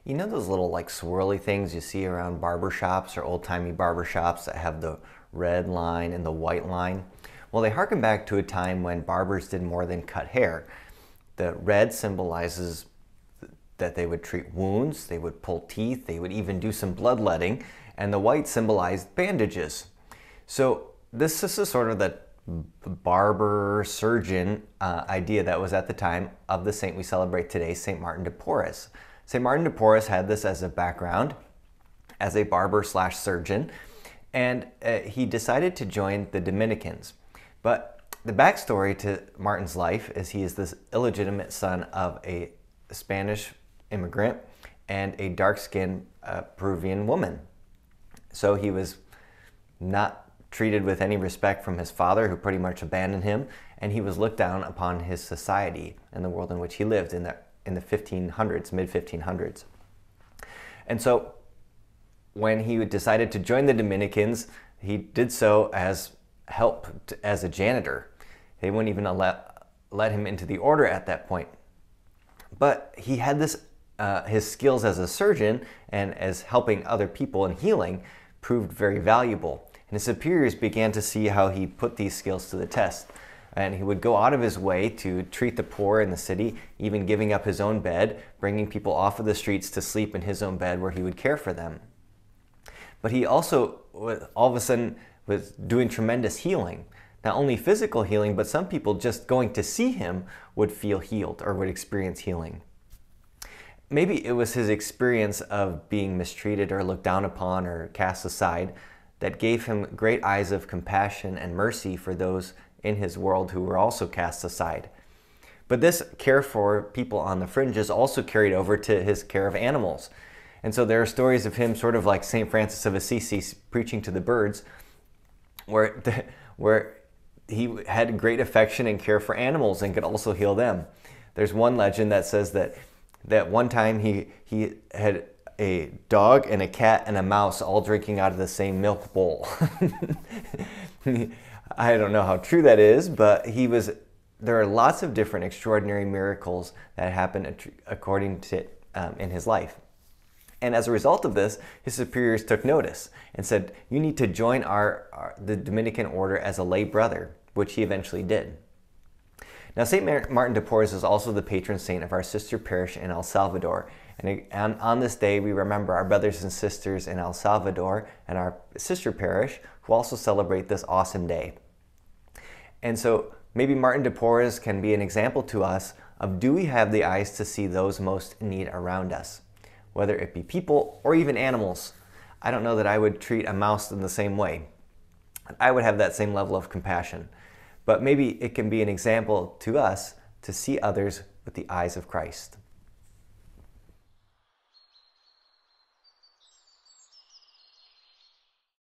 You know those little like swirly things you see around barber shops or old-timey barber shops that have the red line and the white line? Well, they harken back to a time when barbers did more than cut hair. The red symbolizes that they would treat wounds, they would pull teeth, they would even do some bloodletting, and the white symbolized bandages. So this is sort of the barber surgeon idea that was at the time of the saint we celebrate today, St. Martin de Porres. St. Martin de Porres had this as a background as a barber slash surgeon, and he decided to join the Dominicans. But the backstory to Martin's life is he is this illegitimate son of a Spanish immigrant and a dark-skinned Peruvian woman. So he was not treated with any respect from his father, who pretty much abandoned him, and he was looked down upon his society and the world in which he lived in the 1500s, mid-1500s. And so when he decided to join the Dominicans, he did so as help as a janitor. They wouldn't even let him into the order at that point. But he had this, his skills as a surgeon and as helping other people in healing proved very valuable. And his superiors began to see how he put these skills to the test. And he would go out of his way to treat the poor in the city, even giving up his own bed, bringing people off of the streets to sleep in his own bed where he would care for them. But he also, all of a sudden, was doing tremendous healing. Not only physical healing, but some people just going to see him would feel healed or would experience healing. Maybe it was his experience of being mistreated or looked down upon or cast aside that gave him great eyes of compassion and mercy for those in his world who were also cast aside. But this care for people on the fringes also carried over to his care of animals. And so there are stories of him sort of like St. Francis of Assisi preaching to the birds, where he had great affection and care for animals and could also heal them. There's one legend that says that one time he had a dog and a cat and a mouse all drinking out of the same milk bowl. I don't know how true that is, but there are lots of different extraordinary miracles that happened according to in his life. And as a result of this, his superiors took notice and said, you need to join the Dominican order as a lay brother, which he eventually did. Now, St. Martin de Porres is also the patron saint of our sister parish in El Salvador. And on this day, we remember our brothers and sisters in El Salvador and our sister parish who also celebrate this awesome day. And so maybe Martin de Porres can be an example to us of, do we have the eyes to see those most in need around us? Whether it be people or even animals. I don't know that I would treat a mouse in the same way. I would have that same level of compassion. But maybe it can be an example to us to see others with the eyes of Christ.